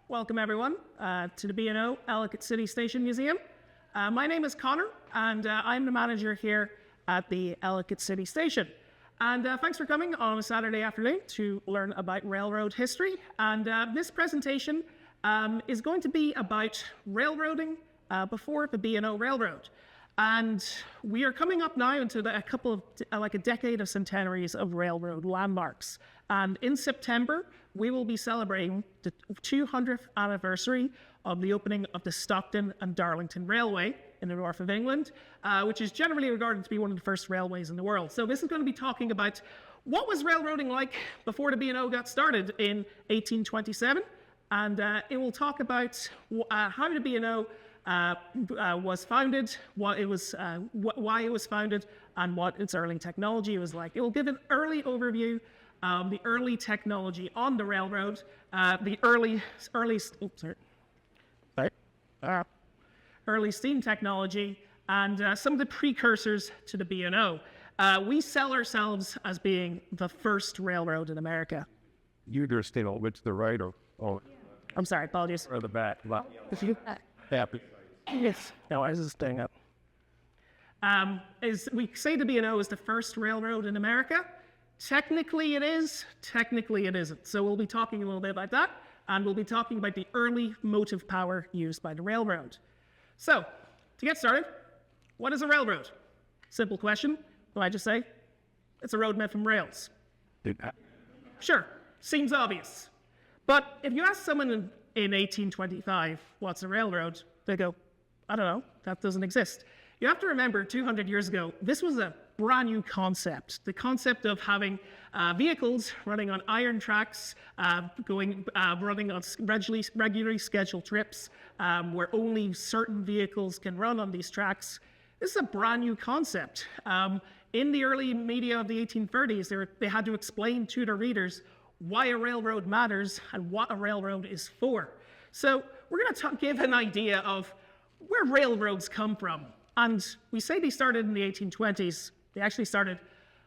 Welcome everyone to the B&O Ellicott City Station Museum. My name is Connor and I'm the manager here at the Ellicott City Station. And thanks for coming on a Saturday afternoon to learn about railroad history. And this presentation is going to be about railroading before the B&O Railroad. And we are coming up now into a decade of centenaries of railroad landmarks. And in September, we will be celebrating the 200th anniversary of the opening of the Stockton and Darlington Railway in the north of England, which is generally regarded to be one of the first railways in the world. So this is going to be talking about what was railroading like before the B&O got started in 1827. And it will talk about how the B&O was founded, why it was founded, and what its early technology was like. It will give an early overview of the early technology on the railroad, the early steam technology, and some of the precursors to the B&O. We sell ourselves as being the first railroad in America. You understand on which the right or I'm sorry, apologies. or the back. Happy. Yes. No, why is this staying up? We say the B&O is the first railroad in America. Technically it is, technically it isn't. So we'll be talking a little bit about that, and we'll be talking about the early motive power used by the railroad. So, to get started, what is a railroad? Simple question. What I just say? It's a road made from rails. Sure, seems obvious. But if you ask someone in 1825 what's a railroad, they go, I don't know, that doesn't exist. You have to remember, 200 years ago, this was a brand new concept. The concept of having vehicles running on iron tracks, running on regularly scheduled trips, where only certain vehicles can run on these tracks. This is a brand new concept. In the early media of the 1830s, they had to explain to their readers why a railroad matters and what a railroad is for. So we're going to give an idea of where railroads come from. And we say they started in the 1820s. They actually started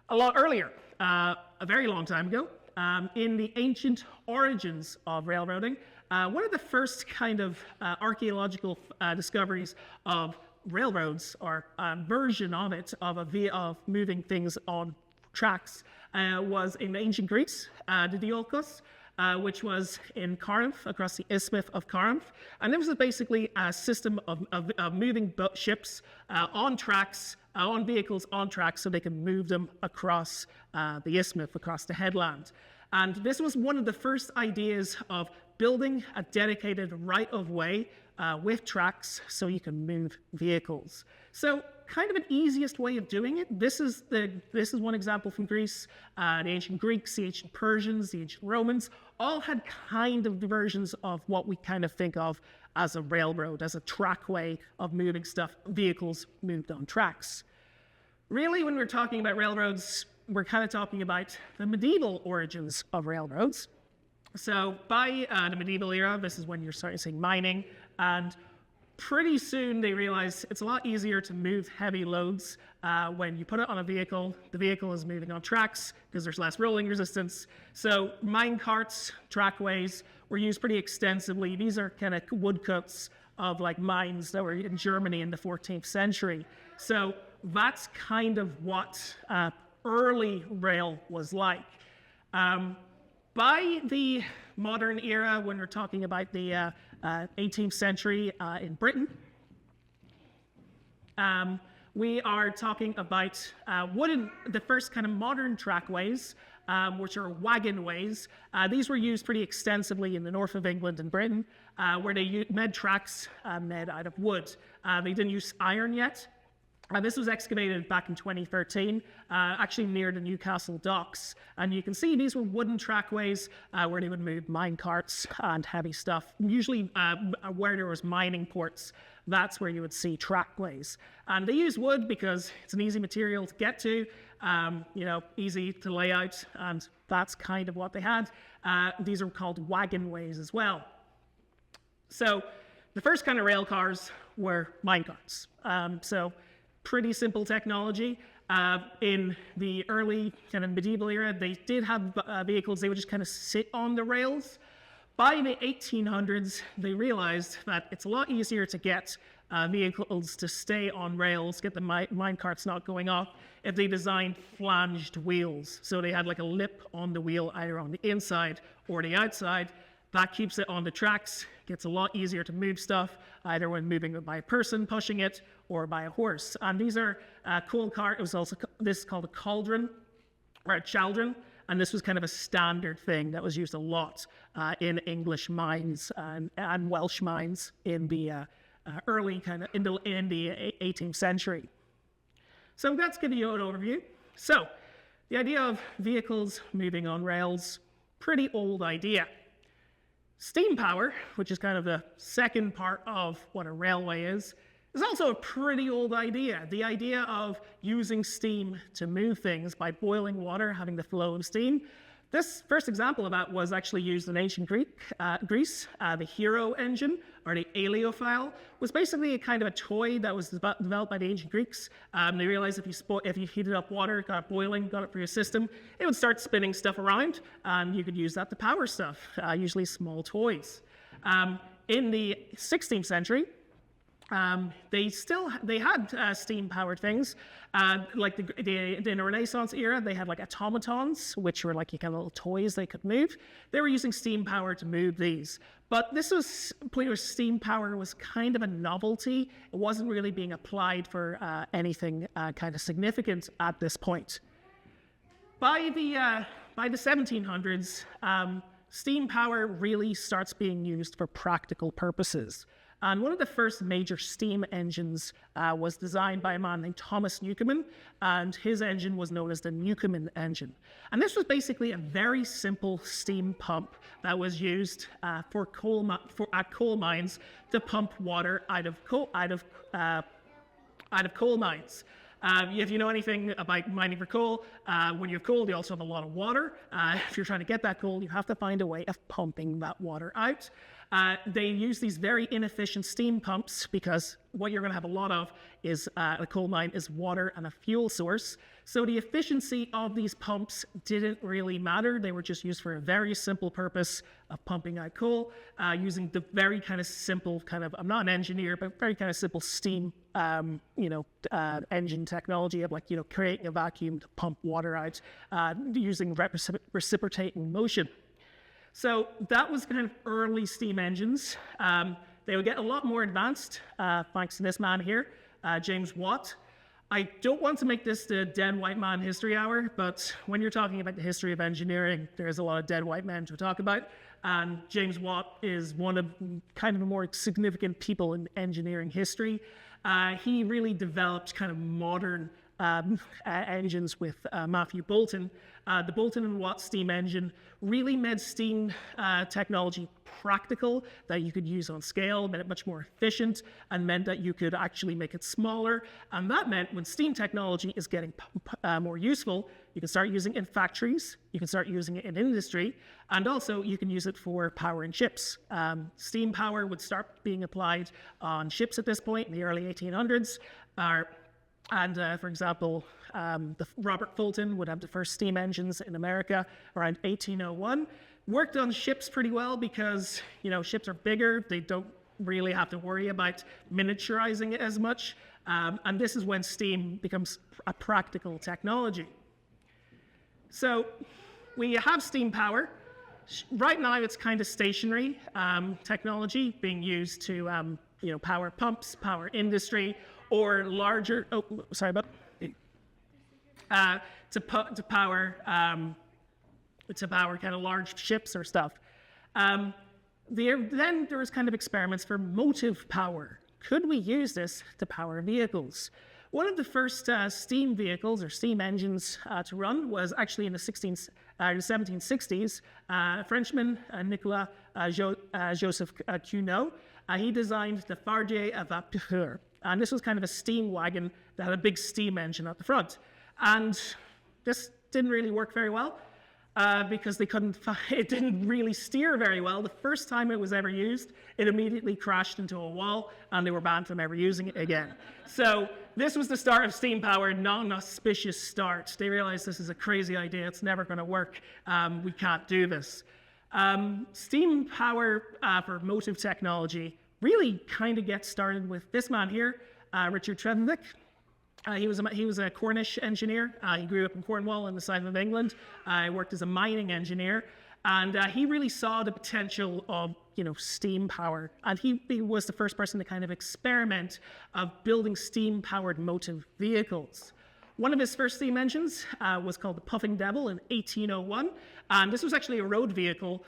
a lot earlier, a very long time ago, in the ancient origins of railroading. One of the first kind of archaeological discoveries of railroads, or version of it, of moving things on tracks, was in ancient Greece, the Diolkos, which was in Corinth, across the Isthmus of Corinth. And this was basically a system of moving ships on tracks, on vehicles on tracks, so they can move them across the isthmus, across the headland. And this was one of the first ideas of building a dedicated right-of-way with tracks so you can move vehicles. So kind of an easiest way of doing it. This is one example from Greece. The ancient Greeks, the ancient Persians, the ancient Romans all had kind of versions of what we kind of think of as a railroad, as a trackway of moving stuff, vehicles moved on tracks. Really, when we're talking about railroads, we're kind of talking about the medieval origins of railroads. So by the medieval era, this is when you're starting seeing mining, and pretty soon they realize it's a lot easier to move heavy loads when you put it on a vehicle. The vehicle is moving on tracks because there's less rolling resistance. So mine carts, trackways were used pretty extensively. These are kind of woodcuts of like mines that were in Germany in the 14th century. So that's kind of what early rail was like. By the modern era, when we're talking about the 18th century in Britain, we are talking about the first kind of modern trackways, which are wagonways. These were used pretty extensively in the north of England and Britain, where they made tracks made out of wood. They didn't use iron yet. This was excavated back in 2013, actually near the Newcastle docks. And you can see these were wooden trackways where they would move mine carts and heavy stuff. Usually where there was mining ports, that's where you would see trackways. And they use wood because it's an easy material to get to, easy to lay out, and that's kind of what they had. These are called wagonways as well. So the first kind of rail cars were mine carts. Pretty simple technology. In the early kind of medieval era, they did have vehicles, they would just kind of sit on the rails. By the 1800s, they realized that it's a lot easier to get vehicles to stay on rails, get the mine carts not going off, if they designed flanged wheels. So they had like a lip on the wheel, either on the inside or the outside. That keeps it on the tracks, gets a lot easier to move stuff, either when moving it by a person pushing it or by a horse. And these are coal cart. It was also, this is called a cauldron or a chaldron. And this was kind of a standard thing that was used a lot in English mines and Welsh mines in the early in the 18th century. So that's giving you an overview. So the idea of vehicles moving on rails, pretty old idea. Steam power, which is kind of the second part of what a railway is also a pretty old idea. The idea of using steam to move things by boiling water, having the flow of steam. This first example of that was actually used in ancient Greece. The Hero engine, or the Eliophile, was basically a kind of a toy that was developed by the ancient Greeks. They realized if you heated up water, got it boiling, got it through a system, it would start spinning stuff around, and you could use that to power stuff, usually small toys. In the 16th century, they had steam-powered things, like in the Renaissance era. They had like automatons, which were like kind of little toys they could move. They were using steam power to move these, but this was a point where steam power was kind of a novelty. It wasn't really being applied for anything kind of significant at this point. By the 1700s, steam power really starts being used for practical purposes. And one of the first major steam engines was designed by a man named Thomas Newcomen, and his engine was known as the Newcomen engine. And this was basically a very simple steam pump that was used at coal mines to pump water out of coal mines. If you know anything about mining for coal, when you have coal, you also have a lot of water. If you're trying to get that coal, you have to find a way of pumping that water out. They use these very inefficient steam pumps because what you're going to have a lot of is a coal mine is water and a fuel source. So the efficiency of these pumps didn't really matter. They were just used for a very simple purpose of pumping out coal, using the very kind of simple I'm not an engineer, but very kind of simple steam, engine technology of creating a vacuum to pump water out, using reciprocating motion. So that was kind of early steam engines. They would get a lot more advanced, thanks to this man here, James Watt. I don't want to make this the dead white man history hour, but when you're talking about the history of engineering, there's a lot of dead white men to talk about. And James Watt is one of kind of the more significant people in engineering history. He really developed kind of modern engines with Matthew Boulton. The Boulton and Watt steam engine really made steam technology practical, that you could use on scale, made it much more efficient, and meant that you could actually make it smaller. And that meant when steam technology is getting more useful, you can start using it in factories, you can start using it in industry, and also you can use it for powering ships. Steam power would start being applied on ships at this point in the early 1800s. For example, Robert Fulton would have the first steam engines in America around 1801. Worked on ships pretty well because, ships are bigger. They don't really have to worry about miniaturizing it as much. And this is when steam becomes a practical technology. So we have steam power. Right now, it's kind of stationary technology being used to, power pumps, power industry, or larger. To power kind of large ships or stuff. Then there was kind of experiments for motive power. Could we use this to power vehicles? One of the first steam vehicles or steam engines to run was actually in the 1760s. A Frenchman, Nicolas Joseph Cugnot, he designed the Fardier à vapeur. And this was kind of a steam wagon that had a big steam engine at the front. And this didn't really work very well because it didn't really steer very well. The first time it was ever used, it immediately crashed into a wall and they were banned from ever using it again. So this was the start of steam power, not an auspicious start. They realized this is a crazy idea, it's never going to work, we can't do this. Steam power for motive technology really kind of gets started with this man here, Richard Trevithick. He was a Cornish engineer. He grew up in Cornwall in the south of England. He worked as a mining engineer, and he really saw the potential of steam power. And he was the first person to kind of experiment of building steam-powered motive vehicles. One of his first steam engines was called the Puffing Devil in 1801, and this was actually a road vehicle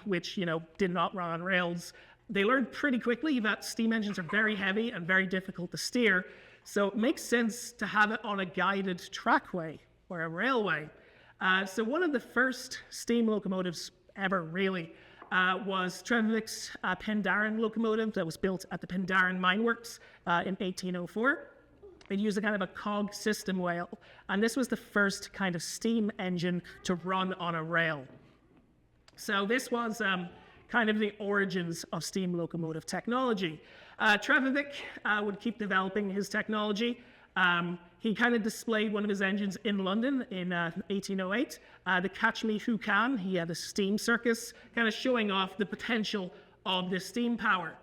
which did not run on rails. They learned pretty quickly that steam engines are very heavy and very difficult to steer. So it makes sense to have it on a guided trackway or a railway. So one of the first steam locomotives ever really was Trevithick's Pendarren locomotive that was built at the Pendarren Mine Works in 1804. It used a kind of a cog system wheel, and this was the first kind of steam engine to run on a rail. So this was kind of the origins of steam locomotive technology. Trevithick would keep developing his technology. He kind of displayed one of his engines in London in 1808. The Catch Me Who Can. He had a steam circus, kind of showing off the potential of this steam power.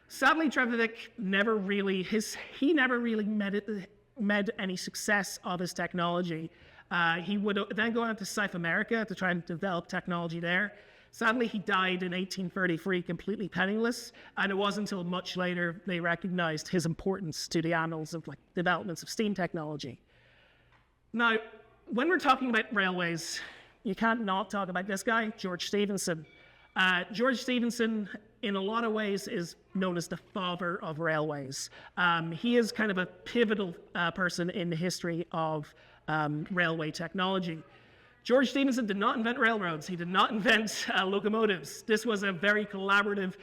Sadly, Trevithick never really made any success of his technology. He would then go on to South America to try and develop technology there. Sadly, he died in 1833 completely penniless, and it wasn't until much later they recognized his importance to the annals of developments of steam technology. Now, when we're talking about railways, you can't not talk about this guy, George Stephenson. George Stephenson, in a lot of ways, is known as the father of railways. He is kind of a pivotal person in the history of railway technology. George Stephenson did not invent railroads. He did not invent locomotives. This was a very collaborative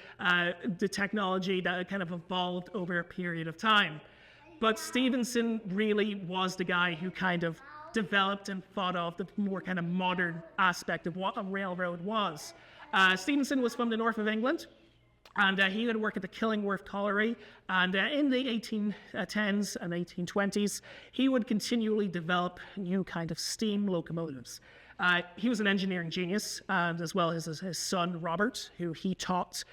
technology that kind of evolved over a period of time. But Stephenson really was the guy who kind of developed and thought of the more kind of modern aspect of what a railroad was. Stephenson was from the north of England, and he would work at the Killingworth Colliery, and in the 1810s and 1820s, he would continually develop new kind of steam locomotives. He was an engineering genius, and as well as his son, Robert, who he taught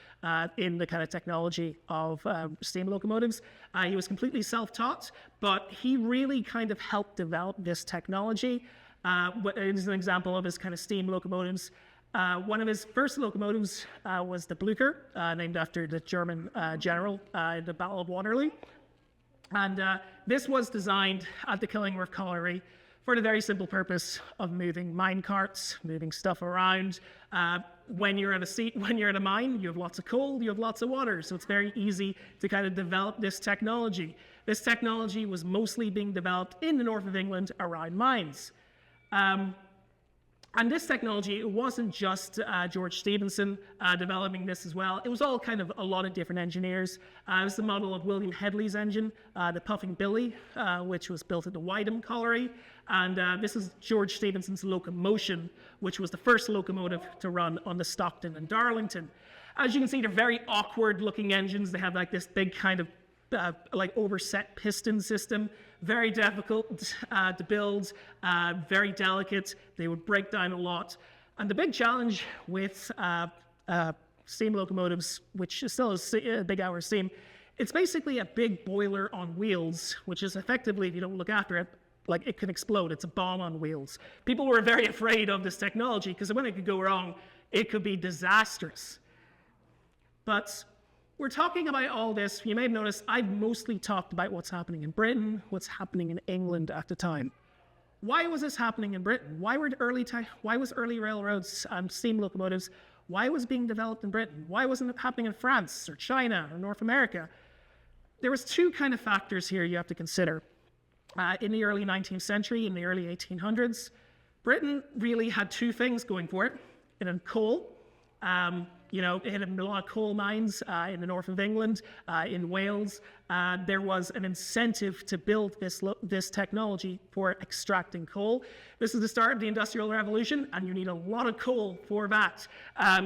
in the kind of technology of steam locomotives. He was completely self-taught, but he really kind of helped develop this technology. It is an example of his kind of steam locomotives. One of his first locomotives was the Blücher, named after the German general in the Battle of Waterloo. And this was designed at the Killingworth Colliery for the very simple purpose of moving mine carts, moving stuff around. When you're at a mine, you have lots of coal, you have lots of water, so it's very easy to kind of develop this technology. This technology was mostly being developed in the north of England around mines. And this technology, it wasn't just George Stephenson developing this as well. It was all kind of a lot of different engineers. It was the model of William Headley's engine, the Puffing Billy, which was built at the Wytham Colliery. And this is George Stephenson's Locomotion, which was the first locomotive to run on the Stockton and Darlington. As you can see, they're very awkward looking engines. They have like this big kind of like overset piston system. Very difficult to build, very delicate. They would break down a lot. And the big challenge with steam locomotives, which is still a big hour steam, it's basically a big boiler on wheels, which is effectively, if you don't look after it, like it can explode. It's a bomb on wheels. People were very afraid of this technology because when it could go wrong, it could be disastrous. But we're talking about all this. You may have noticed I've mostly talked about what's happening in Britain, what's happening in England at the time. Why was this happening in Britain? Why was early railroads and steam locomotives, why was it being developed in Britain? Why wasn't it happening in France or China or North America? There was two kind of factors here you have to consider. In the early 19th century, in the early 1800s, Britain really had two things going for it. It had coal. It had a lot of coal mines in the north of England, in Wales. There was an incentive to build this technology for extracting coal. This is the start of the Industrial Revolution, and you need a lot of coal for that.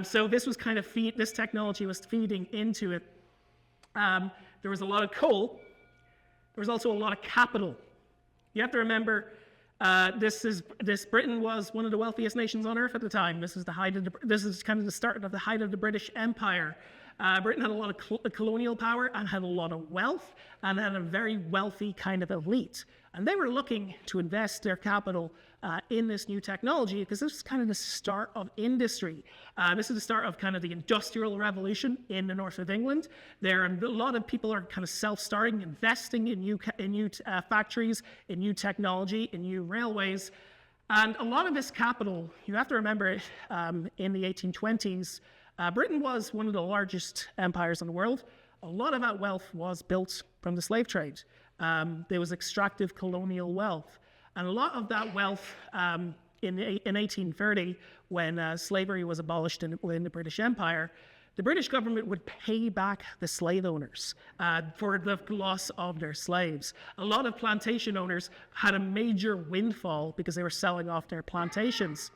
So this was kind of this technology was feeding into it. There was a lot of coal. There was also a lot of capital. You have to remember, Britain was one of the wealthiest nations on earth at the time. This is kind of the start of the height of the British Empire. Britain had a lot of colonial power and had a lot of wealth and had a very wealthy kind of elite. And they were looking to invest their capital in this new technology because this is kind of the start of industry. This is the start of kind of the Industrial Revolution in the north of England. A lot of people are kind of self-starting, investing in new factories, in new technology, in new railways. And a lot of this capital, you have to remember, in the 1820s, Britain was one of the largest empires in the world. A lot of that wealth was built from the slave trade. There was extractive colonial wealth. And a lot of that wealth in 1830, when slavery was abolished within the British Empire, the British government would pay back the slave owners for the loss of their slaves. A lot of plantation owners had a major windfall because they were selling off their plantations.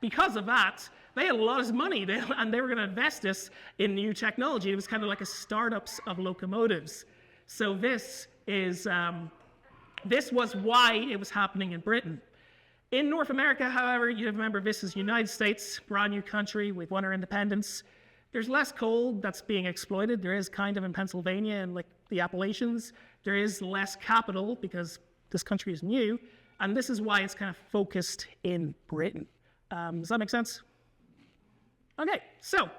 Because of that, they had a lot of money, and they were going to invest this in new technology. It was kind of like a startups of locomotives. So this was why it was happening in Britain. In North America, however, you remember this is United States, brand new country. We've won our independence. There's less coal that's being exploited. There is kind of in Pennsylvania and like the Appalachians. There is less capital because this country is new, and this is why it's kind of focused in Britain. Does that make sense? Okay, so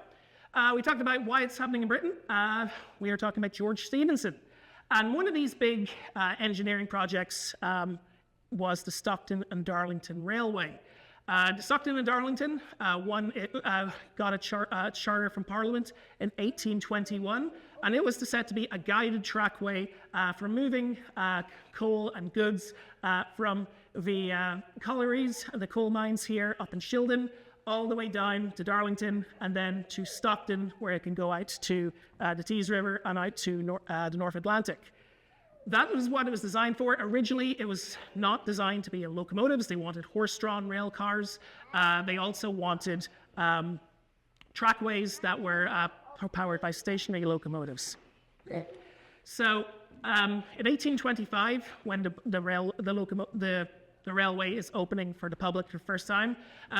we talked about why it's happening in Britain. We are talking about George Stephenson. And one of these big engineering projects was the Stockton and Darlington Railway. The Stockton and Darlington got a charter from Parliament in 1821, and it was set to be a guided trackway for moving coal and goods from the collieries, the coal mines here up in Shildon, all the way down to Darlington, and then to Stockton, where it can go out to the Tees River and out to the North Atlantic. That was what it was designed for. Originally, it was not designed to be locomotives. They wanted horse-drawn rail cars. They also wanted trackways that were powered by stationary locomotives. So in 1825, when the railway is opening for the public for the first time,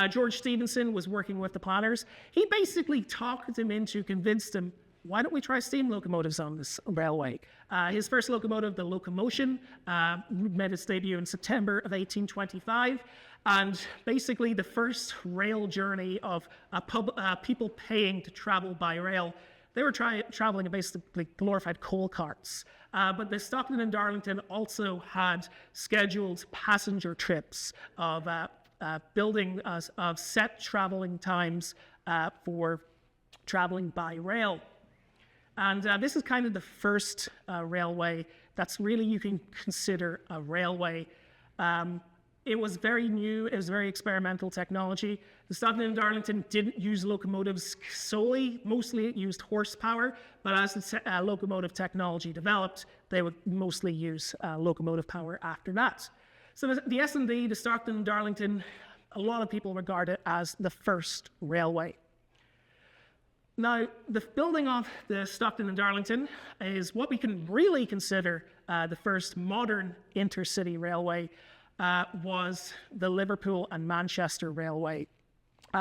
George Stephenson was working with the planners. He basically talked them into, convinced them, why don't we try steam locomotives on this railway? His first locomotive, the Locomotion, made its debut in September of 1825. And basically the first rail journey of people paying to travel by rail, they were traveling in basically glorified coal carts. But the Stockton and Darlington also had scheduled passenger trips of building of set traveling times for traveling by rail. And this is kind of the first railway that's really you can consider a railway. It was very new, it was very experimental technology. The Stockton and Darlington didn't use locomotives solely, mostly it used horsepower, but as the locomotive technology developed, they would mostly use locomotive power after that. So the S&D, the Stockton and Darlington, a lot of people regard it as the first railway. Now, the building of the Stockton and Darlington is what we can really consider the first modern intercity railway. Was the Liverpool and Manchester Railway,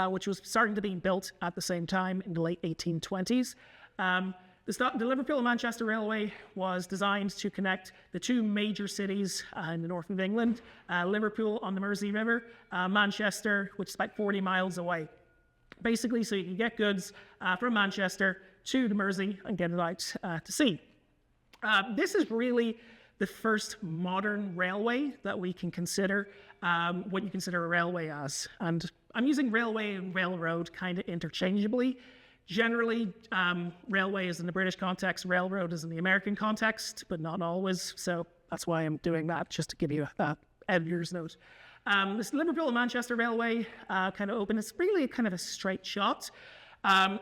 which was starting to be built at the same time in the late 1820s. The Liverpool and Manchester Railway was designed to connect the two major cities in the north of England, Liverpool on the Mersey River, Manchester, which is about 40 miles away. Basically, so you can get goods from Manchester to the Mersey and get it out to sea. This is really the first modern railway that we can consider what you consider a railway as. And I'm using railway and railroad kind of interchangeably. Generally, railway is in the British context, railroad is in the American context, but not always. So that's why I'm doing that, just to give you an editor's note. This Liverpool and Manchester Railway kind of opened. It's really kind of a straight shot.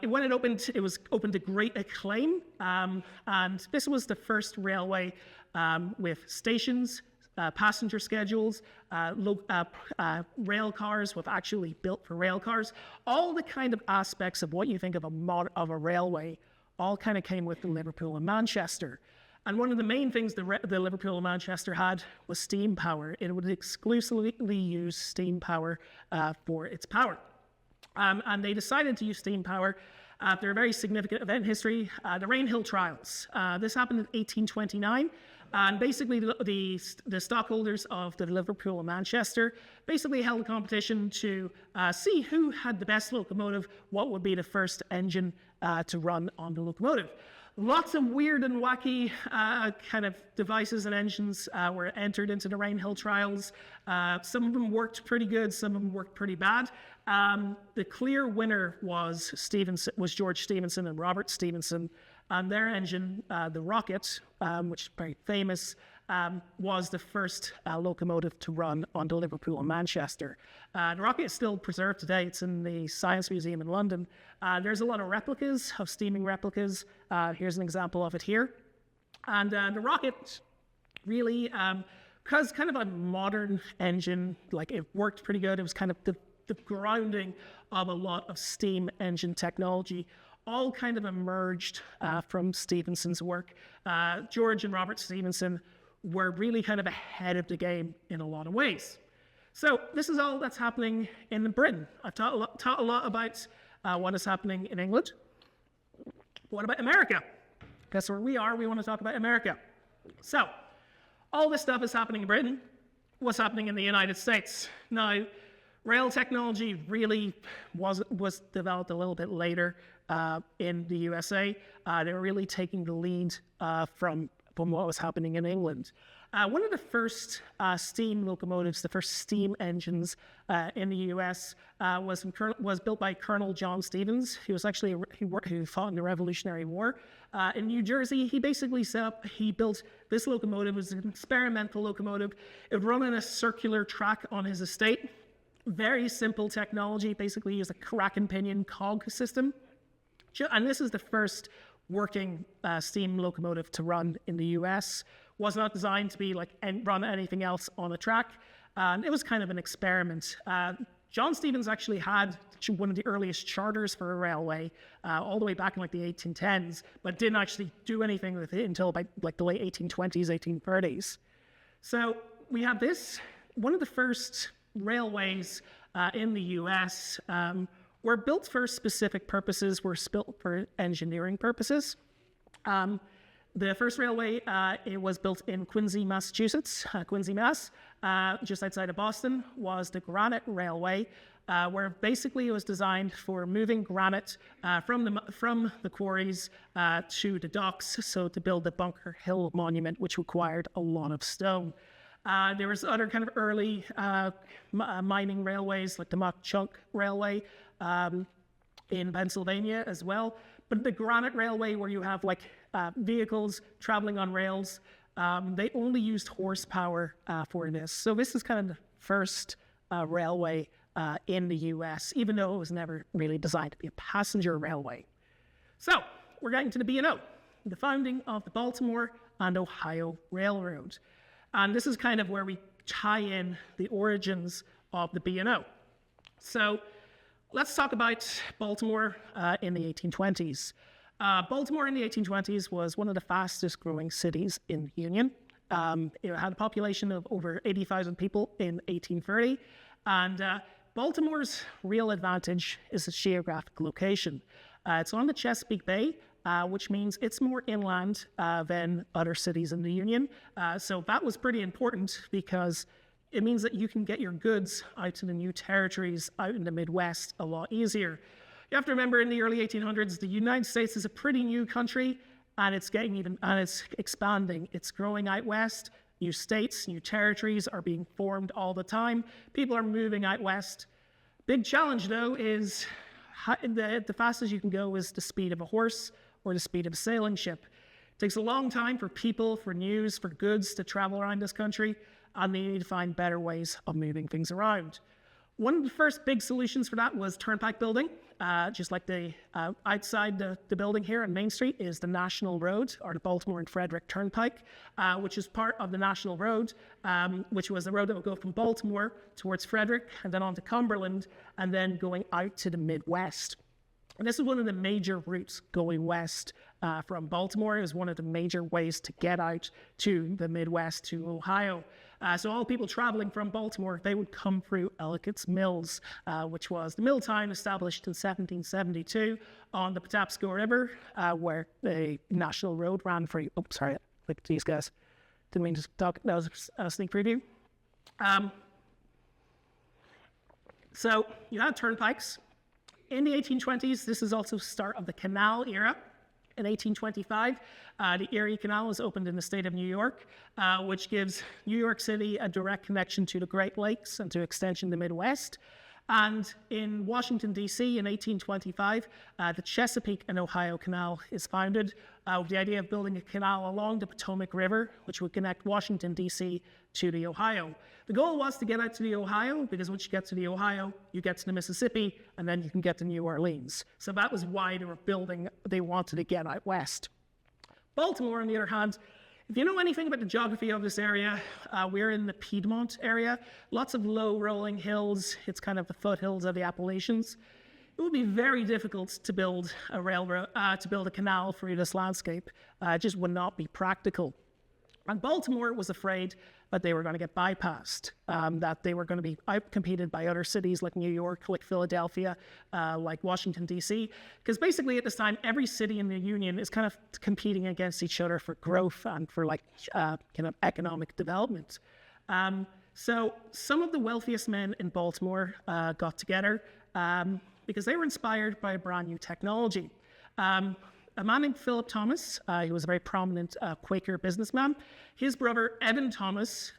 When it opened, it was opened to great acclaim. And this was the first railway with stations, passenger schedules, rail cars with actually built for rail cars. All the kind of aspects of what you think of a railway all kind of came with the Liverpool and Manchester. And one of the main things the Liverpool and Manchester had was steam power. It would exclusively use steam power for its power. And they decided to use steam power after a very significant event in history, the Rainhill trials. This happened in 1829. And basically, the stockholders of the Liverpool and Manchester basically held a competition to see who had the best locomotive, what would be the first engine to run on the locomotive. Lots of weird and wacky kind of devices and engines were entered into the Rainhill trials. Some of them worked pretty good, some of them worked pretty bad. The clear winner was George Stephenson and Robert Stephenson. And their engine, the Rocket, which is very famous, was the first locomotive to run on the Liverpool and Manchester. The Rocket is still preserved today. It's in the Science Museum in London. There's a lot of replicas, of steaming replicas. Here's an example of it here. And the Rocket really, because kind of a modern engine, like it worked pretty good. It was kind of the grounding of a lot of steam engine technology, all kind of emerged from Stephenson's work. George and Robert Stephenson were really kind of ahead of the game in a lot of ways. So this is all that's happening in Britain. I've taught a lot about what is happening in England. What about America? Guess where we are, we want to talk about America. So all this stuff is happening in Britain. What's happening in the United States? Now, rail technology really was developed a little bit later in the USA. They were really taking the lead from what was happening in England. One of the first steam locomotives, the first steam engines in the US was built by Colonel John Stevens. He was actually who fought in the Revolutionary War. In New Jersey, he basically he built this locomotive. It was an experimental locomotive. It would run on a circular track on his estate. Very simple technology, basically used a rack and pinion cog system. And this is the first working steam locomotive to run in the US. Was not designed to be run anything else on a track. It was kind of an experiment. John Stevens actually had one of the earliest charters for a railway all the way back in the 1810s, but didn't actually do anything with it until by the late 1820s, 1830s. So we have this. One of the first railways in the US were built for specific purposes, were built for engineering purposes. The first railway, it was built in Quincy, Massachusetts, Quincy, Mass, just outside of Boston, was the Granite Railway, where basically it was designed for moving granite from the quarries to the docks, so to build the Bunker Hill Monument, which required a lot of stone. There was other kind of early mining railways, like the Mach Chunk Railway in Pennsylvania as well. But the Granite Railway, where you have vehicles traveling on rails, they only used horsepower for this. So this is kind of the first railway in the US, even though it was never really designed to be a passenger railway. So we're getting to the B&O, the founding of the Baltimore and Ohio Railroad. And this is kind of where we tie in the origins of the B&O. So let's talk about Baltimore in the 1820s. Baltimore in the 1820s was one of the fastest growing cities in the Union. It had a population of over 80,000 people in 1830. And Baltimore's real advantage is its geographic location. It's on the Chesapeake Bay, which means it's more inland than other cities in the Union. So that was pretty important because it means that you can get your goods out to the new territories out in the Midwest a lot easier. You have to remember, in the early 1800s, the United States is a pretty new country, and it's expanding. It's growing out west. New states, new territories are being formed all the time. People are moving out west. Big challenge, though, is the fastest you can go is the speed of a horse or the speed of a sailing ship. It takes a long time for people, for news, for goods to travel around this country, and they need to find better ways of moving things around. One of the first big solutions for that was turnpike building. Just like the outside the building here on Main Street is the National Road, or the Baltimore and Frederick Turnpike, which is part of the National Road, which was the road that would go from Baltimore towards Frederick and then on to Cumberland and then going out to the Midwest. And this is one of the major routes going west from Baltimore. It was one of the major ways to get out to the Midwest, to Ohio. So all people traveling from Baltimore, they would come through Ellicott's Mills, which was the mill town established in 1772 on the Patapsco River, where the national road ran through. Oh, sorry, I clicked these guys. Didn't mean to talk. That was a sneak preview. So you had turnpikes. In the 1820s, this is also the start of the canal era. In 1825, the Erie Canal was opened in the state of New York, which gives New York City a direct connection to the Great Lakes and to extension the Midwest. And in Washington, D.C. in 1825, the Chesapeake and Ohio Canal is founded with the idea of building a canal along the Potomac River, which would connect Washington, D.C. to the Ohio. The goal was to get out to the Ohio, because once you get to the Ohio, you get to the Mississippi, and then you can get to New Orleans. So that was why they wanted to get out west. Baltimore, on the other hand, if you know anything about the geography of this area, we're in the Piedmont area. Lots of low rolling hills. It's kind of the foothills of the Appalachians. It would be very difficult to build a railroad, to build a canal through this landscape. It just would not be practical. And Baltimore was afraid that they were going to get bypassed, that they were going to be outcompeted by other cities like New York, like Philadelphia, like Washington, D.C. Because basically at this time, every city in the Union is kind of competing against each other for growth and for kind of economic development. So some of the wealthiest men in Baltimore got together because they were inspired by a brand new technology. A man named Philip Thomas, he was a very prominent Quaker businessman. His brother, Evan Thomas,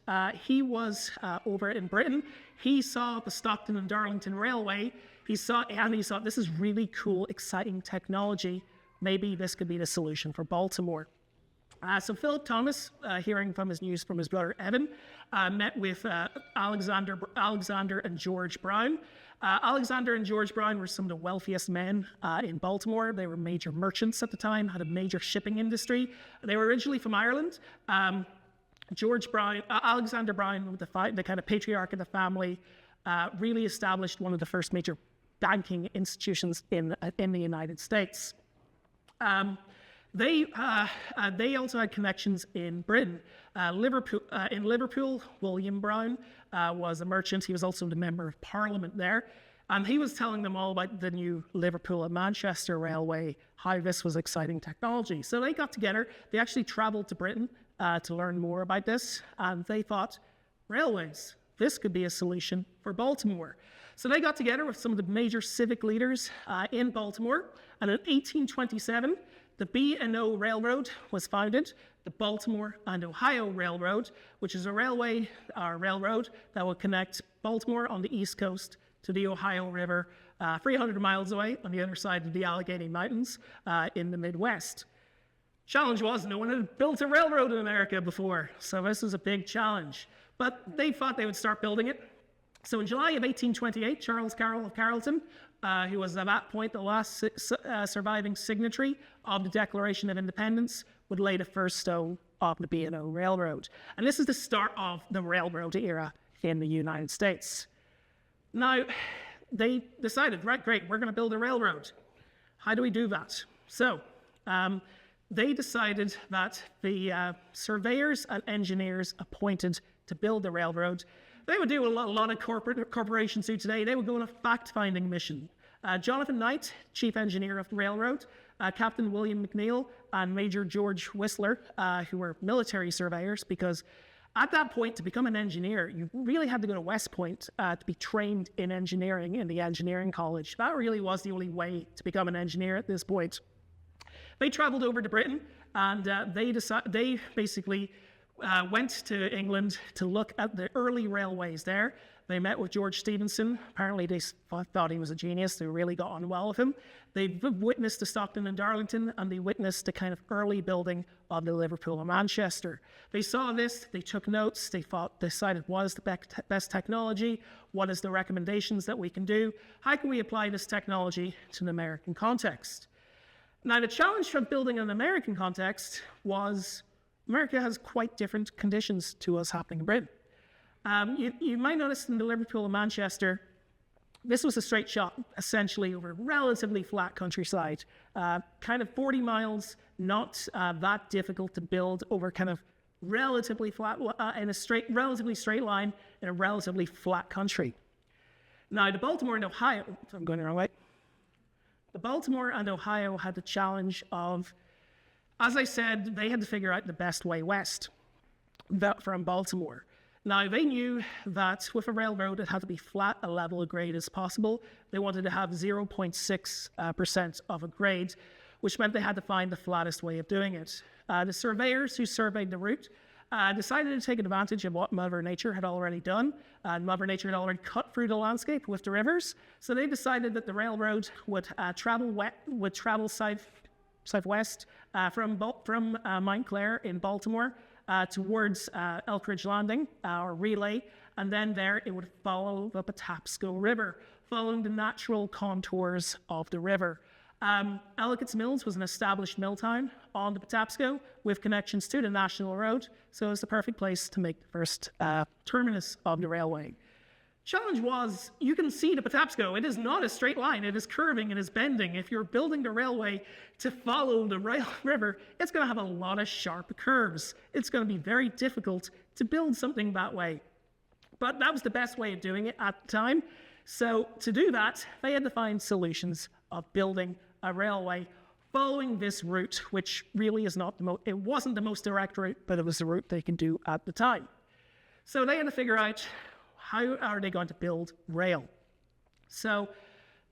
he was over in Britain. He saw the Stockton and Darlington Railway. He saw this is really cool, exciting technology. Maybe this could be the solution for Baltimore. So Philip Thomas, hearing from his news from his brother Evan, met with Alexander and George Brown. Alexander and George Brown were some of the wealthiest men in Baltimore. They were major merchants at the time, had a major shipping industry. They were originally from Ireland. Alexander Brown, the kind of patriarch of the family, really established one of the first major banking institutions in the United States. They also had connections in Britain. In Liverpool, William Brown was a merchant. He was also the member of Parliament there. And he was telling them all about the new Liverpool and Manchester Railway, how this was exciting technology. So they got together. They actually traveled to Britain to learn more about this. And they thought, railways, this could be a solution for Baltimore. So they got together with some of the major civic leaders in Baltimore. And in 1827, the B&O Railroad was founded, the Baltimore and Ohio Railroad, which is a railroad that will connect Baltimore on the East Coast to the Ohio River, 300 miles away on the other side of the Allegheny Mountains in the Midwest. Challenge was no one had built a railroad in America before, so this was a big challenge. But they thought they would start building it. So in July of 1828, Charles Carroll of Carrollton, who was at that point the last surviving signatory of the Declaration of Independence, would lay the first stone of the B&O Railroad. And this is the start of the railroad era in the United States. Now, they decided, right, great, we're going to build a railroad. How do we do that? So they decided that the surveyors and engineers appointed to build the railroad, they would do a lot of corporations do today. They would go on a fact-finding mission. Jonathan Knight, chief engineer of the railroad, Captain William McNeil, and Major George Whistler, who were military surveyors, because at that point, to become an engineer, you really had to go to West Point to be trained in engineering in the engineering college. That really was the only way to become an engineer at this point. They traveled over to Britain, and they basically went to England to look at the early railways there. They met with George Stephenson. Apparently they thought he was a genius. They really got on well with him. They witnessed the Stockton and Darlington, and they witnessed the kind of early building of the Liverpool and Manchester. They saw this, they took notes, they decided what is the best technology, what is the recommendations that we can do, how can we apply this technology to an American context. Now the challenge from building an American context was America has quite different conditions to what's happening in Britain. You might notice in the Liverpool and Manchester, This was a straight shot, essentially, over relatively flat countryside. Kind of 40 miles, not that difficult to build over kind of relatively flat, in a relatively straight line in a relatively flat country. Now, the Baltimore and Ohio, if I'm going the wrong way, the Baltimore and Ohio had the challenge of, as I said, they had to figure out the best way west from Baltimore. Now, they knew that with a railroad, it had to be flat, a level of grade as possible. They wanted to have 0.6% of a grade, which meant they had to find the flattest way of doing it. The surveyors who surveyed the route decided to take advantage of what Mother Nature had already done. Mother Nature had already cut through the landscape with the rivers, so they decided that the railroad would travel southwest from Mount Clair in Baltimore towards Elk Ridge Landing or Relay, and then there it would follow the Patapsco River, following the natural contours of the river. Ellicott's Mills was an established mill town on the Patapsco with connections to the National Road, so it was the perfect place to make the first terminus of the railway. Challenge was, you can see the Patapsco. It is not a straight line. It is curving, it is bending. If you're building the railway to follow the river, it's going to have a lot of sharp curves. It's going to be very difficult to build something that way. But that was the best way of doing it at the time. So to do that, they had to find solutions of building a railway following this route, which really is not it wasn't the most direct route, but it was the route they could do at the time. So they had to figure out, how are they going to build rail? So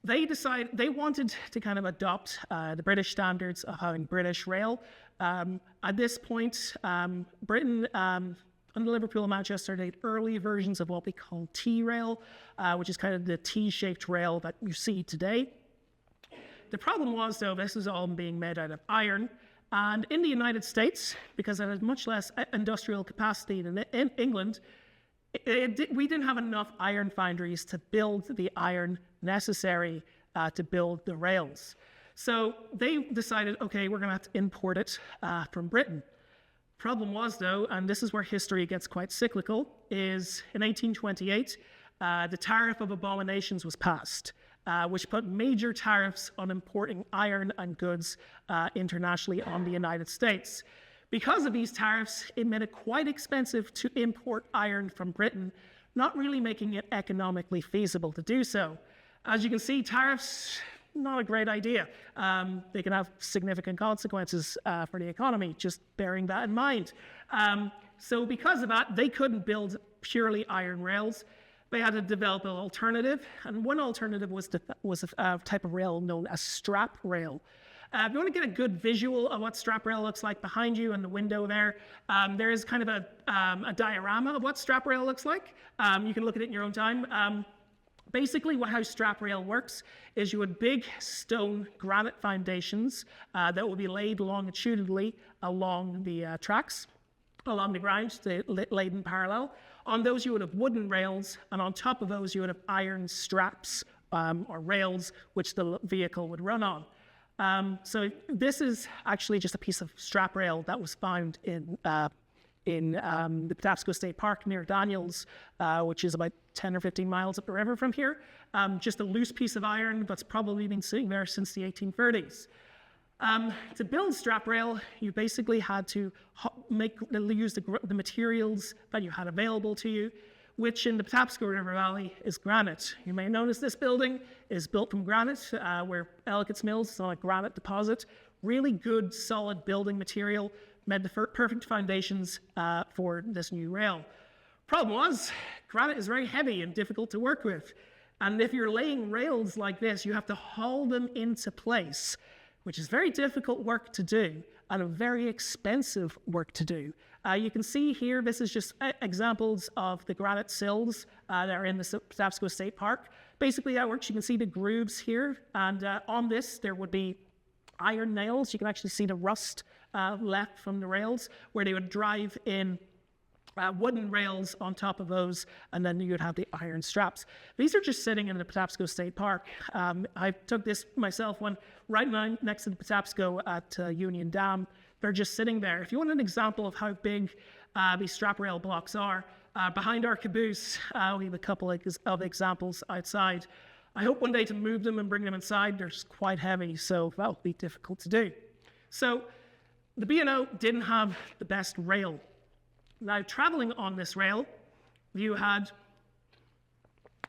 they wanted to kind of adopt the British standards of having British rail. At this point, Britain, under Liverpool and Manchester, they had early versions of what we call T-rail, which is kind of the T-shaped rail that you see today. The problem was, though, this is all being made out of iron. And in the United States, because it had much less industrial capacity than in England, we didn't have enough iron foundries to build the iron necessary to build the rails. So they decided, okay, we're going to have to import it from Britain. Problem was, though, and this is where history gets quite cyclical, is in 1828, the Tariff of Abominations was passed, which put major tariffs on importing iron and goods internationally on the United States. Because of these tariffs, it made it quite expensive to import iron from Britain, not really making it economically feasible to do so. As you can see, tariffs, not a great idea. They can have significant consequences for the economy, just bearing that in mind. So because of that, they couldn't build purely iron rails. They had to develop an alternative, and one alternative was a type of rail known as strap rail. If you want to get a good visual of what strap rail looks like behind you in the window there, there is kind of a diorama of what strap rail looks like. You can look at it in your own time. Basically, how strap rail works is you would big stone granite foundations that will be laid longitudinally along the tracks, along the ground, laid in parallel. On those, you would have wooden rails, and on top of those, you would have iron straps or rails, which the vehicle would run on. So this is actually just a piece of strap rail that was found in the Patapsco State Park near Daniels, which is about 10 or 15 miles up the river from here. Just a loose piece of iron that's probably been sitting there since the 1830s. To build strap rail, you basically had to use the materials that you had available to you, which in the Patapsco River Valley is granite. You may notice this building is built from granite, where Ellicott's Mills is on a granite deposit. Really good, solid building material, made the perfect foundations for this new rail. Problem was, granite is very heavy and difficult to work with. And if you're laying rails like this, you have to haul them into place, which is very difficult work to do and a very expensive work to do. You can see here, this is just examples of the granite sills that are in the Patapsco State Park. Basically, that works. You can see the grooves here, and on this, there would be iron nails. You can actually see the rust left from the rails, where they would drive in wooden rails on top of those, and then you would have the iron straps. These are just sitting in the Patapsco State Park. I took this myself one right next to the Patapsco at Union Dam. They're just sitting there. If you want an example of how big these strap rail blocks are, behind our caboose, we have a couple of examples outside. I hope one day to move them and bring them inside. They're just quite heavy, so that would be difficult to do. So the B&O didn't have the best rail. Now, traveling on this rail, you had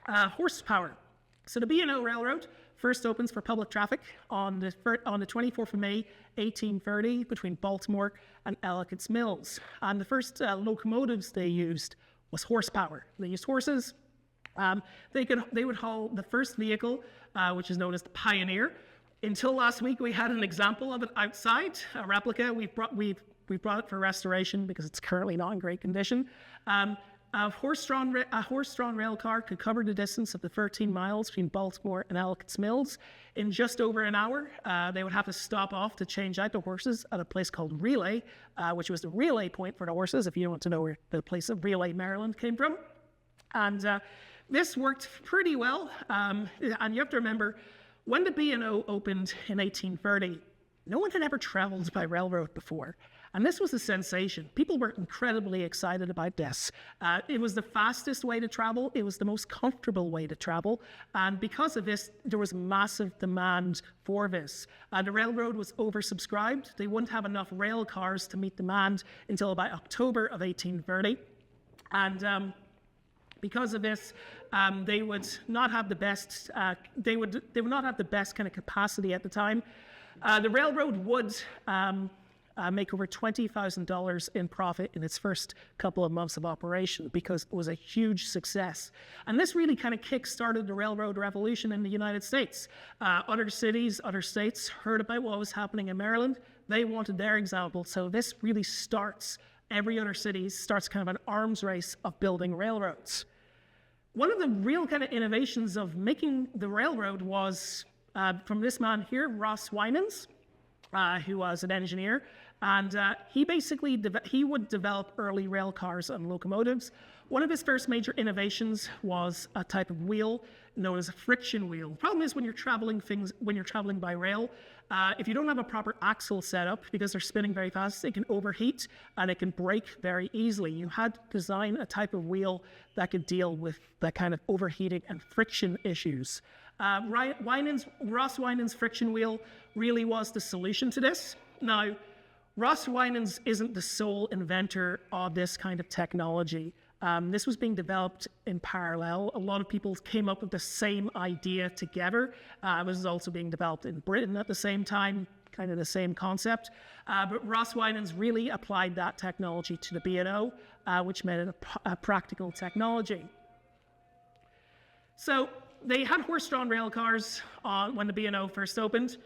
horsepower. So the B&O Railroad first opens for public traffic on the 24th of May, 1830, between Baltimore and Ellicott's Mills. And the first locomotives they used was horsepower. They used horses. They would haul the first vehicle, which is known as the Pioneer. Until last week, we had an example of it outside, a replica. We've brought it for restoration because it's currently not in great condition. A horse-drawn rail car could cover the distance of the 13 miles between Baltimore and Ellicott's Mills in just over an hour. They would have to stop off to change out the horses at a place called Relay, which was the relay point for the horses, if you want to know where the place of Relay, Maryland came from. And this worked pretty well. And you have to remember, when the B&O opened in 1830, no one had ever traveled by railroad before. And this was a sensation. People were incredibly excited about this. It was the fastest way to travel. It was the most comfortable way to travel. And because of this, there was massive demand for this. The railroad was oversubscribed. They wouldn't have enough rail cars to meet demand until about October of 1830. And because of this, they would not have the best. They would not have the best kind of capacity at the time. The railroad would make over $20,000 in profit in its first couple of months of operation because it was a huge success. And this really kind of kick-started the railroad revolution in the United States. Other cities, other states heard about what was happening in Maryland. They wanted their example. So this really starts, every other city starts kind of an arms race of building railroads. One of the real kind of innovations of making the railroad was from this man here, Ross Winans, who was an engineer. And he would develop early rail cars and locomotives. One of his first major innovations was a type of wheel known as a friction wheel. The problem is when you're traveling by rail, if you don't have a proper axle set up, because they're spinning very fast, it can overheat and it can break very easily. You had to design a type of wheel that could deal with that kind of overheating and friction issues. Ross Winans' friction wheel really was the solution to this. Now, Ross Winans isn't the sole inventor of this kind of technology. This was being developed in parallel. A lot of people came up with the same idea together. It was also being developed in Britain at the same time, kind of the same concept. But Ross Winans really applied that technology to the B&O, which made it a practical technology. So they had horse-drawn rail cars when the B&O first opened,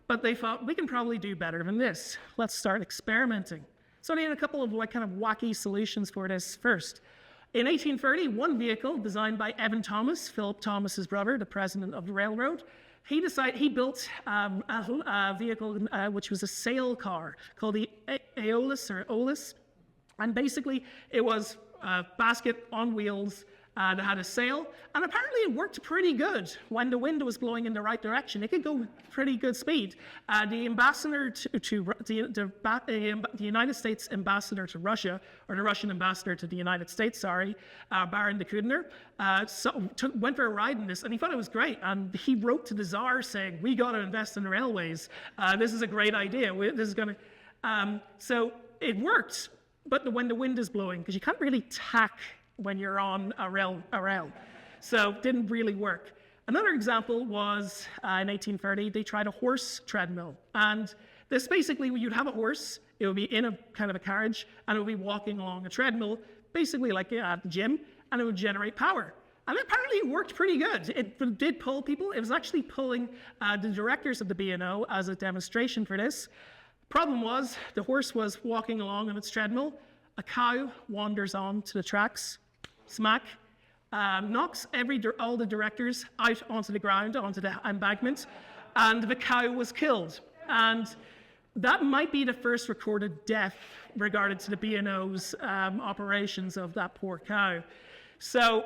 but they thought, we can probably do better than this. Let's start experimenting. So they had a couple of kind of wacky solutions for this first. In 1830, one vehicle designed by Evan Thomas, Philip Thomas's brother, the president of the railroad, he built a vehicle which was a sail car called the Aeolus. And basically, it was a basket on wheels that had a sail, and apparently it worked pretty good when the wind was blowing in the right direction. It could go pretty good speed. The ambassador the United States ambassador to Russia, or the Russian ambassador to the United States, Baron de Kudner, went for a ride in this, and he thought it was great. And he wrote to the Tsar saying, "We got to invest in the railways. This is a great idea. This is going to." So it worked, but when the wind is blowing, because you can't really tack when you're on a rail. So it didn't really work. Another example was in 1830, they tried a horse treadmill. And this basically, you'd have a horse, it would be in a kind of a carriage, and it would be walking along a treadmill, basically like at the gym, and it would generate power. And apparently it worked pretty good. It did pull people. It was actually pulling the directors of the B&O as a demonstration for this. Problem was, the horse was walking along on its treadmill, a cow wanders on to the tracks, smack, knocks all the directors out onto the ground, onto the embankment, and the cow was killed. And that might be the first recorded death regarding to the B&O's operations of that poor cow. So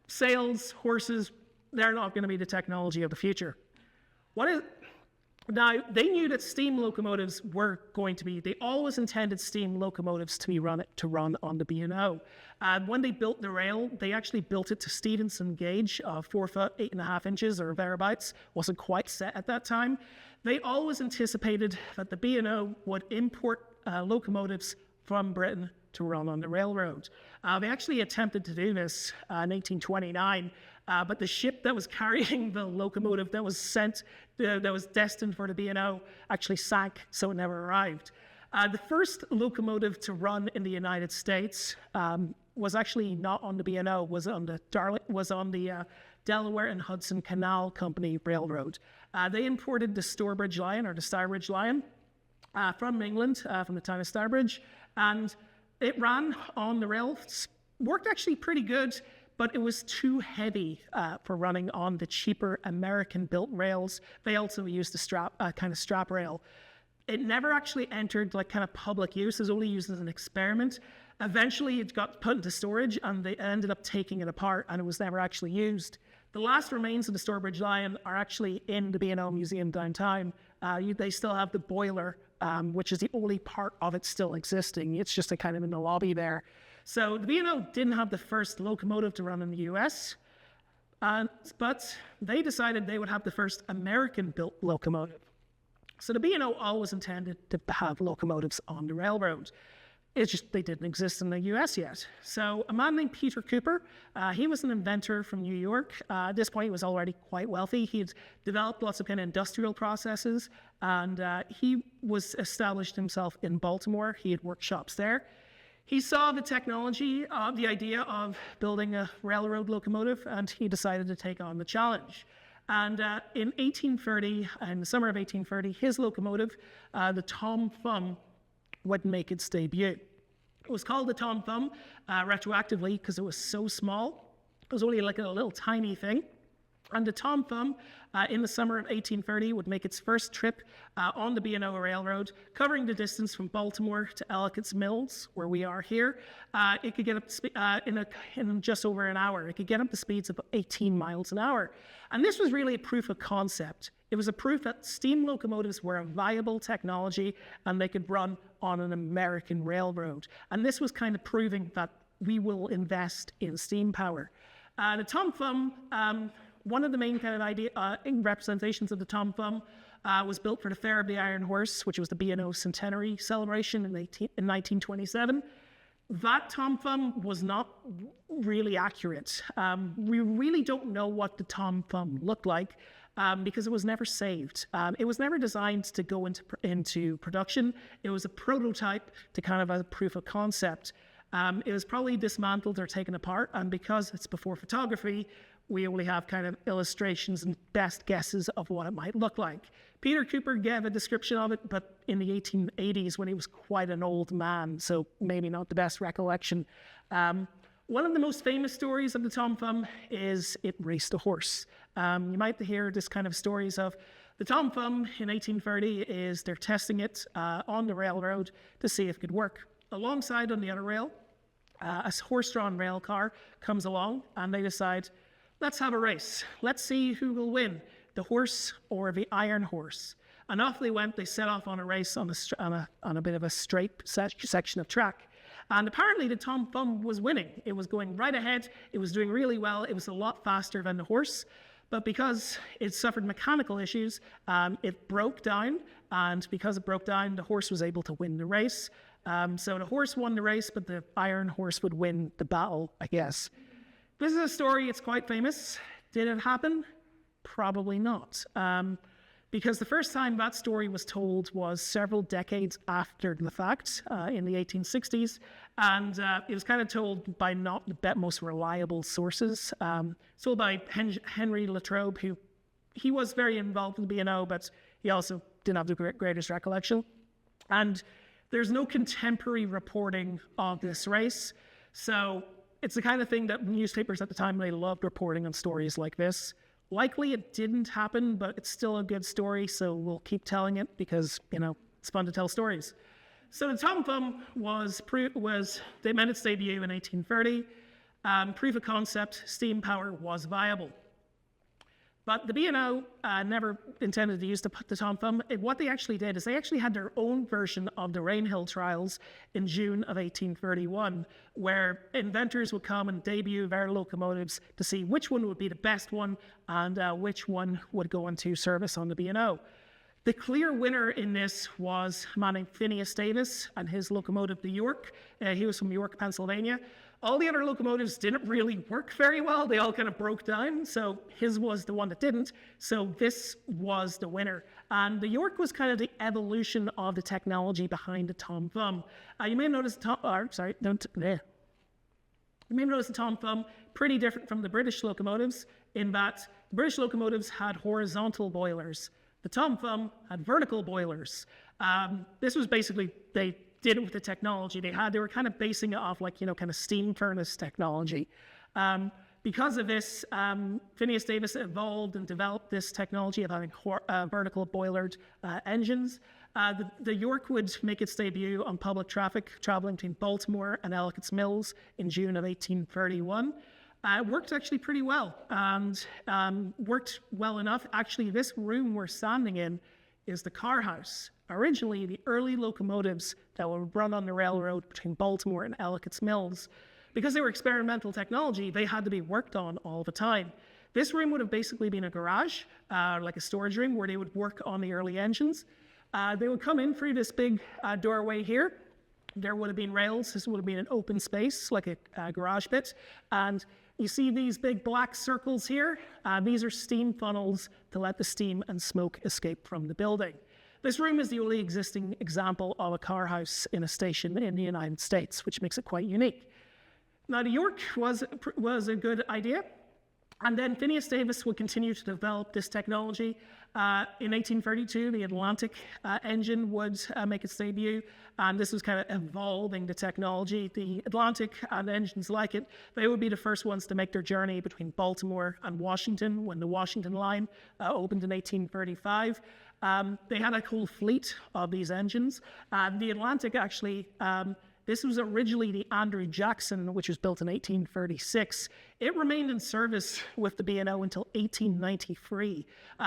sails, horses, they're not going to be the technology of the future. Now, they knew that steam locomotives were going to be, they always intended steam locomotives to run on the B&O. When they built the rail, they actually built it to Stevenson gauge of 4 foot, 8.5 inches or thereabouts. Wasn't quite set at that time. They always anticipated that the B&O would import locomotives from Britain to run on the railroad. They actually attempted to do this in 1829, but the ship that was carrying the locomotive that was that was destined for the B&O actually sank, so it never arrived. The first locomotive to run in the United States was actually not on the B&O, was on the Delaware and Hudson Canal Company Railroad. They imported the Stourbridge Lion, or the Stourbridge Lion, from England, from the town of Stourbridge, and it ran on the rail. Worked actually pretty good, but it was too heavy for running on the cheaper American-built rails. They also used a kind of strap rail. It never actually entered like kind of public use. It was only used as an experiment. Eventually, it got put into storage, and they ended up taking it apart, and it was never actually used. The last remains of the Stourbridge Lion are actually in the B&O Museum downtown. They still have the boiler, which is the only part of it still existing. It's just a kind of in the lobby there. So the B&O didn't have the first locomotive to run in the US, but they decided they would have the first American-built locomotive. So the B&O always intended to have locomotives on the railroad. It's just they didn't exist in the US yet. So a man named Peter Cooper, he was an inventor from New York. At this point, he was already quite wealthy. He had developed lots of kind of industrial processes, and he was established himself in Baltimore. He had workshops there. He saw the technology, the idea of building a railroad locomotive, and he decided to take on the challenge. And in 1830, in the summer of 1830, his locomotive, the Tom Thumb, would make its debut. It was called the Tom Thumb retroactively because it was so small. It was only like a little tiny thing. And the Tom Thumb, in the summer of 1830, would make its first trip on the B&O Railroad, covering the distance from Baltimore to Ellicott's Mills, where we are here. It could get up to in just over an hour. It could get up to speeds of 18 miles an hour. And this was really a proof of concept. It was a proof that steam locomotives were a viable technology and they could run on an American railroad. And this was kind of proving that we will invest in steam power. The Tom Thumb, one of the main kind of representations of the Tom Thumb was built for the Fair of the Iron Horse, which was the B&O centenary celebration in 1927. That Tom Thumb was not really accurate. We really don't know what the Tom Thumb looked like because it was never saved. It was never designed to go into production. It was a prototype to kind of a proof of concept. It was probably dismantled or taken apart, and because it's before photography, we only have kind of illustrations and best guesses of what it might look like. Peter Cooper gave a description of it, but in the 1880s when he was quite an old man, so maybe not the best recollection. One of the most famous stories of the Tom Thumb is it raced a horse. You might hear this kind of stories of the Tom Thumb in 1830 is they're testing it on the railroad to see if it could work. Alongside on the other rail, a horse-drawn rail car comes along and they decide, let's have a race. Let's see who will win, the horse or the iron horse. And off they went. They set off on a race on a bit of a straight section of track. And apparently the Tom Thumb was winning. It was going right ahead. It was doing really well. It was a lot faster than the horse. But because it suffered mechanical issues, it broke down. And because it broke down, the horse was able to win the race. So the horse won the race, but the iron horse would win the battle, I guess. This is a story, it's quite famous. Did it happen? Probably not. Because the first time that story was told was several decades after the fact, in the 1860s, and it was kind of told by not the most reliable sources. Told by Henry Latrobe, who he was very involved in the B&O, but he also didn't have the greatest recollection. And there's no contemporary reporting of this race, so it's the kind of thing that newspapers at the time, they loved reporting on stories like this. Likely it didn't happen, but it's still a good story, so we'll keep telling it because, it's fun to tell stories. So the Tom Thumb they made its debut in 1830. Proof of concept, steam power was viable. But the B&O never intended to use the Tom Thumb. What they actually did is they actually had their own version of the Rainhill trials in June of 1831, where inventors would come and debut their locomotives to see which one would be the best one and which one would go into service on the B&O. The clear winner in this was a man named Phineas Davis and his locomotive, the York. He was from York, Pennsylvania. All the other locomotives didn't really work very well. They all kind of broke down, so his was the one that didn't. So this was the winner. And the York was kind of the evolution of the technology behind the Tom Thumb. You may have noticed You may have noticed the Tom Thumb pretty different from the British locomotives in that the British locomotives had horizontal boilers. The Tom Thumb had vertical boilers. This was basically, they did it with the technology they were kind of basing it off like, kind of steam furnace technology. Because of this, Phineas Davis evolved and developed this technology of having vertical boilered engines. The York would make its debut on public traffic, traveling between Baltimore and Ellicott's Mills in June of 1831. It worked actually pretty well, and worked well enough. Actually, this room we're standing in is the car house. Originally, the early locomotives that were run on the railroad between Baltimore and Ellicott's Mills, because they were experimental technology, they had to be worked on all the time. This room would have basically been a garage, like a storage room where they would work on the early engines. They would come in through this big doorway here. There would have been rails. This would have been an open space, like a garage pit. And you see these big black circles here? These are steam funnels to let the steam and smoke escape from the building. This room is the only existing example of a car house in a station in the United States, which makes it quite unique. Now, the York was a good idea, and then Phineas Davis would continue to develop this technology. In 1832, the Atlantic engine would make its debut, and this was kind of evolving the technology. The Atlantic and engines like it, they would be the first ones to make their journey between Baltimore and Washington when the Washington line opened in 1835. They had a whole fleet of these engines. The Atlantic actually, this was originally the Andrew Jackson, which was built in 1836. It remained in service with the B&O until 1893.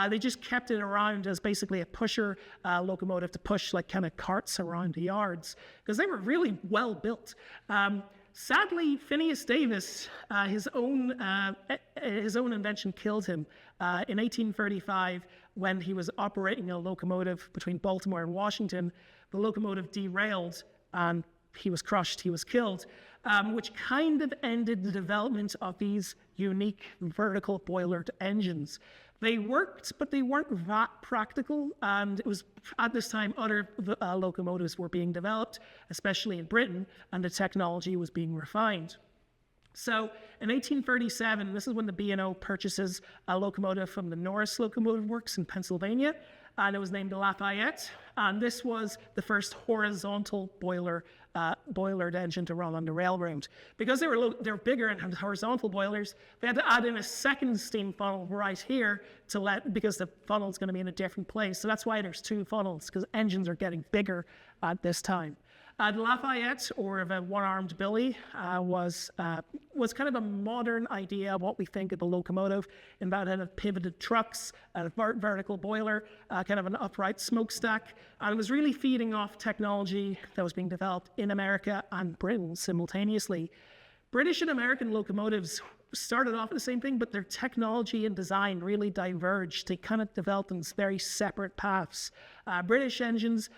They just kept it around as basically a pusher locomotive to push like kind of carts around the yards because they were really well built. Sadly, Phineas Davis, his own invention killed him in 1835 when he was operating a locomotive between Baltimore and Washington. The locomotive derailed and he was crushed, he was killed, which kind of ended the development of these unique vertical boilered engines. They worked, but they weren't that practical, and it was at this time other locomotives were being developed, especially in Britain, and the technology was being refined. So in 1837, this is when the B&O purchases a locomotive from the Norris Locomotive Works in Pennsylvania, and it was named the Lafayette, and this was the first horizontal boilered engine to run on the railroad. Because they were bigger and had horizontal boilers, they had to add in a second steam funnel right here because the funnel's going to be in a different place. So that's why there's two funnels, because engines are getting bigger at this time. The Lafayette, or the one-armed Billy, was kind of a modern idea of what we think of a locomotive, in that it had pivoted trucks, a vertical boiler, kind of an upright smokestack, and it was really feeding off technology that was being developed in America and Britain simultaneously. British and American locomotives started off the same thing, but their technology and design really diverged. They kind of developed in very separate paths. British engines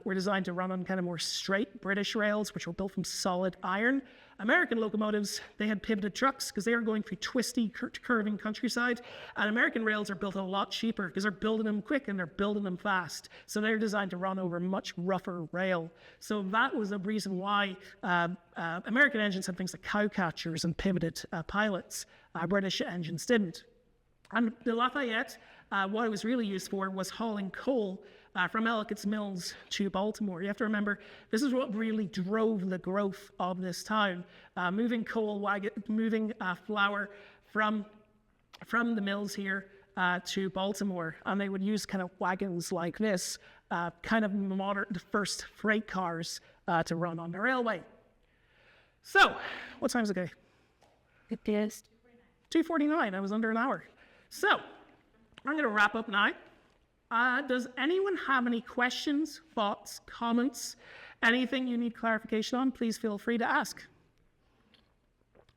were designed to run on kind of more straight British rails, which were built from solid iron. American locomotives, they had pivoted trucks because they were going through twisty, curving countryside. And American rails are built a lot cheaper because they're building them quick and they're building them fast. So they're designed to run over much rougher rail. So that was the reason why American engines had things like cow catchers and pivoted pilots. British engines didn't. And the Lafayette, what it was really used for was hauling coal from Ellicott's Mills to Baltimore. You have to remember, this is what really drove the growth of this town. Moving moving flour from the mills here to Baltimore. And they would use kind of wagons like this, kind of the first freight cars to run on the railway. So, what time is it, Gay? It is 2:49. I was under an hour. So, I'm going to wrap up now. Does anyone have any questions, thoughts, comments, anything you need clarification on? Please feel free to ask.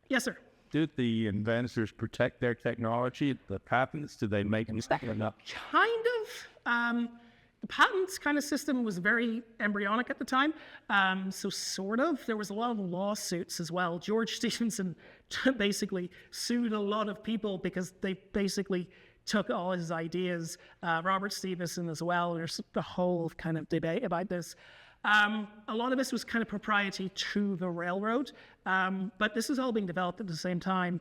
Yes, sir. Did the inventors protect their technology, the patents? Did they make mistakes or not? Kind of. The patents kind of system was very embryonic at the time. So sort of. There was a lot of lawsuits as well. George Stephenson basically sued a lot of people because they basically took all his ideas. Robert Stevenson as well. There's the whole kind of debate about this. A lot of this was kind of proprietary to the railroad, but this is all being developed at the same time.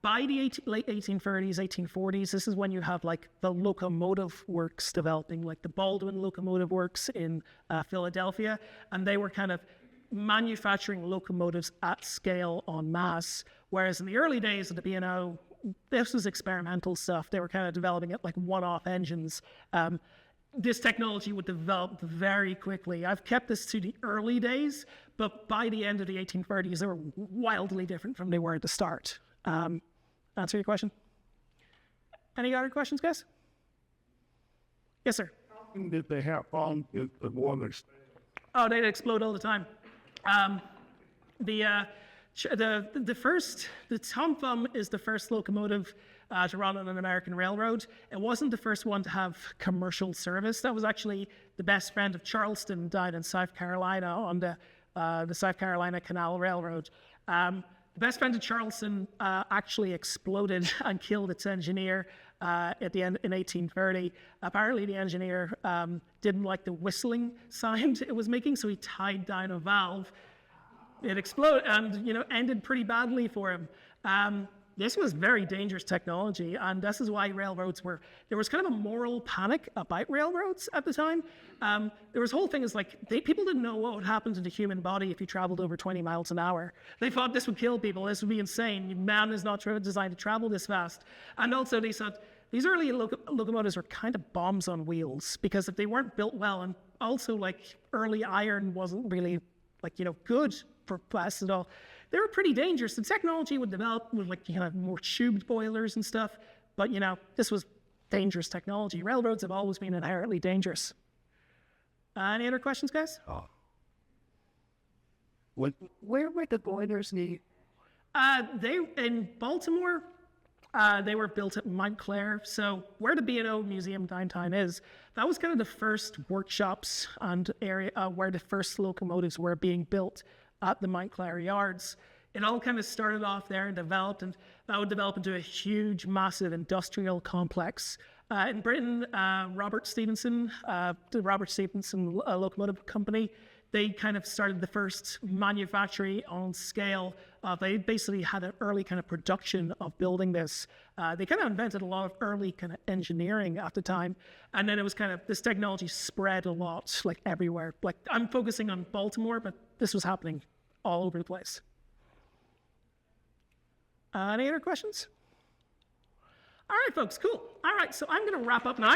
By the late 1830s, 1840s, this is when you have like the locomotive works developing, like the Baldwin Locomotive Works in Philadelphia, and they were kind of manufacturing locomotives at scale en masse, whereas in the early days of the B&O, this was experimental stuff. They were kind of developing it like one-off engines. This technology would develop very quickly. I've kept this to the early days, but by the end of the 1830s, they were wildly different from they were at the start. Answer your question? Any other questions, guys? Yes, sir. How long did they have on the boilers? Oh, they'd explode all the time. The Tom Thumb is the first locomotive to run on an American railroad. It wasn't the first one to have commercial service. That was actually the best friend of Charleston, died in South Carolina on the South Carolina Canal Railroad. The best friend of Charleston actually exploded and killed its engineer at the end in 1830. Apparently, the engineer didn't like the whistling sound it was making, so he tied down a valve. It exploded and ended pretty badly for him. This was very dangerous technology, and this is why there was kind of a moral panic about railroads at the time. There was a whole thing is like, people didn't know what would happen to the human body if you traveled over 20 miles an hour. They thought this would kill people, this would be insane. Man is not designed to travel this fast. And also they said, these early locomotives were kind of bombs on wheels, because if they weren't built well, and also like early iron wasn't really good for fast at all, they were pretty dangerous. The technology would develop with more tubed boilers and stuff, but this was dangerous technology. Railroads have always been inherently dangerous. Any other questions, guys? Where were the boilers needed? They in Baltimore. They were built at Montclair. So where the B&O Museum downtown is, that was kind of the first workshops and area where the first locomotives were being built at the Montclair yards. It all kind of started off there and developed, and that would develop into a huge, massive industrial complex. In Britain, Robert Stevenson, the Robert Stevenson Locomotive Company, they kind of started the first manufacturing on scale. They basically had an early kind of production of building this. They kind of invented a lot of early kind of engineering at the time. And then it was kind of, this technology spread a lot, like everywhere. Like I'm focusing on Baltimore, but this was happening all over the place. Any other questions? All right, folks, cool. All right, so I'm going to wrap up now.